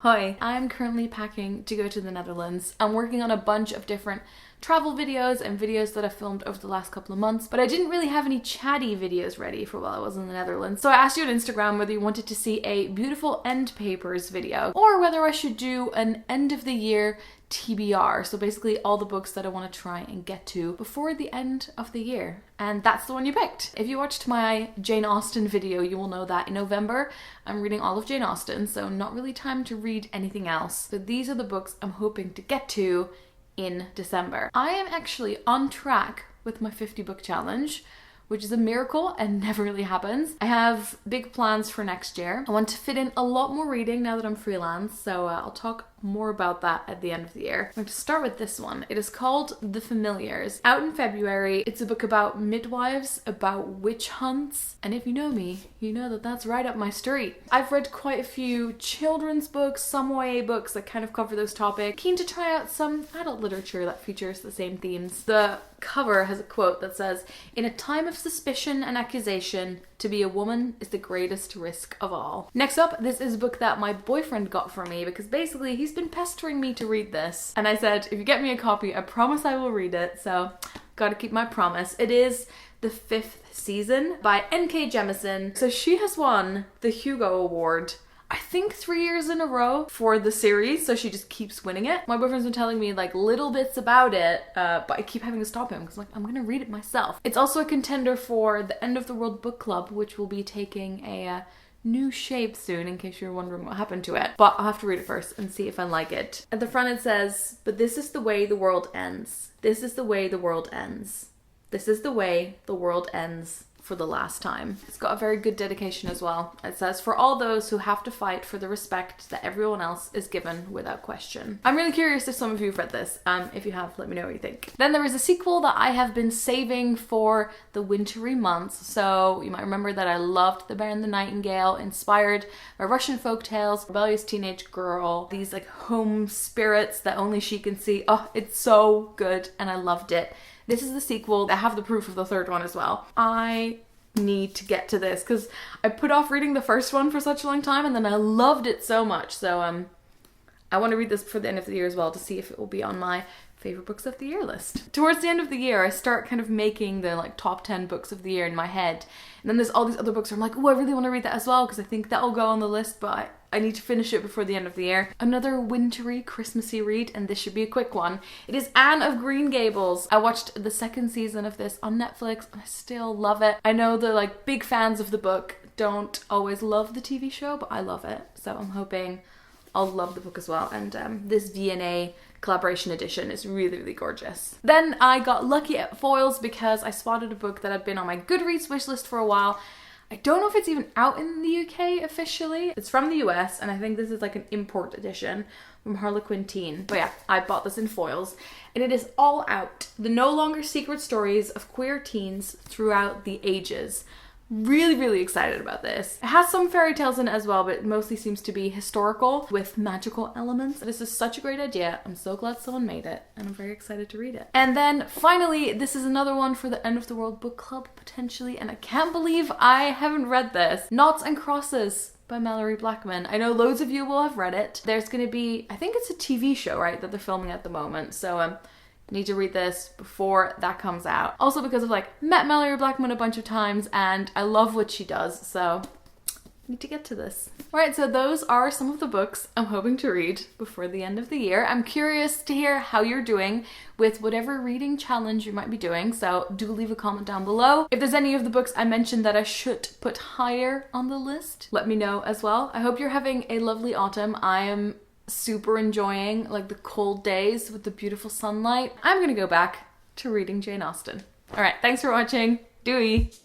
Hi, I'm currently packing to go to the Netherlands. I'm working on a bunch of different travel videos and videos that I filmed over the last couple of months, but I didn't really have any chatty videos ready for while I was in the Netherlands. So I asked you on Instagram whether you wanted to see a beautiful end papers video or whether I should do an end of the year TBR. So basically all the books that I want to try and get to before the end of the year. And that's the one you picked. If you watched my Jane Austen video, you will know that in November, I'm reading all of Jane Austen, so not really time to read anything else. So these are the books I'm hoping to get to in December. I am actually on track with my 50 book challenge, which is a miracle and never really happens. I have big plans for next year. I want to fit in a lot more reading now that I'm freelance, so I'll talk more about that at the end of the year. I'm going to start with this one. It is called The Familiars. Out in February. It's a book about midwives, about witch hunts, and if you know me, you know that that's right up my street. I've read quite a few children's books, some YA books that kind of cover those topics. Keen to try out some adult literature that features the same themes. The cover has a quote that says, "In a time of suspicion and accusation, to be a woman is the greatest risk of all." Next up, this is a book that my boyfriend got for me because basically he's been pestering me to read this. And I said, if you get me a copy, I promise I will read it. So, gotta keep my promise. It is The Fifth Season by N.K. Jemisin. So she has won the Hugo Award, I think 3 years in a row for the series, so she just keeps winning it. My boyfriend's been telling me like little bits about it, but I keep having to stop him because I'm gonna read it myself. It's also a contender for the End of the World Book Club, which will be taking a new shape soon, in case you're wondering what happened to it. But I'll have to read it first and see if I like it. At the front it says, "But this is the way the world ends. This is the way the world ends. This is the way the world ends for the last time." It's got a very good dedication as well. It says, "For all those who have to fight for the respect that everyone else is given without question." I'm really curious if some of you have read this. If you have, let me know what you think. Then there is a sequel that I have been saving for the wintry months. So you might remember that I loved The Bear and the Nightingale, inspired by Russian folktales, rebellious teenage girl, these like home spirits that only she can see. Oh, it's so good and I loved it. This is the sequel. I have the proof of the third one as well. I need to get to this because I put off reading the first one for such a long time and then I loved it so much. So I want to read this before the end of the year as well to see if it will be on my favorite books of the year list. Towards the end of the year, I start kind of making the like top 10 books of the year in my head. And then there's all these other books where I'm like, oh, I really want to read that as well because I think that'll go on the list, but I need to finish it before the end of the year. Another wintry, Christmassy read, and this should be a quick one. It is Anne of Green Gables. I watched the second season of this on Netflix and I still love it. I know the like big fans of the book don't always love the TV show, but I love it. So I'm hoping I'll love the book as well. And this V&A collaboration edition is really, really gorgeous. Then I got lucky at foils because I spotted a book that had been on my GoodReads wishlist for a while. I don't know if it's even out in the UK officially. It's from the US and I think this is like an import edition from Harlequin Teen. But yeah, I bought this in foils and it is all out. The no longer secret stories of queer teens throughout the ages. Really, really excited about this. It has some fairy tales in it as well, but it mostly seems to be historical with magical elements. This is such a great idea. I'm so glad someone made it and I'm very excited to read it. And then finally, this is another one for the End of the World Book Club potentially, and I can't believe I haven't read this. Noughts and Crosses by Mallory Blackman. I know loads of you will have read it. There's gonna be, I think it's a TV show, right, that they're filming at the moment. So need to read this before that comes out. Also because I've like met Mallory Blackman a bunch of times and I love what she does, so need to get to this. Alright, so those are some of the books I'm hoping to read before the end of the year. I'm curious to hear how you're doing with whatever reading challenge you might be doing, so do leave a comment down below. If there's any of the books I mentioned that I should put higher on the list, let me know as well. I hope you're having a lovely autumn. I am super enjoying like the cold days with the beautiful sunlight. I'm gonna go back to reading Jane Austen. All right, thanks for watching. Doei!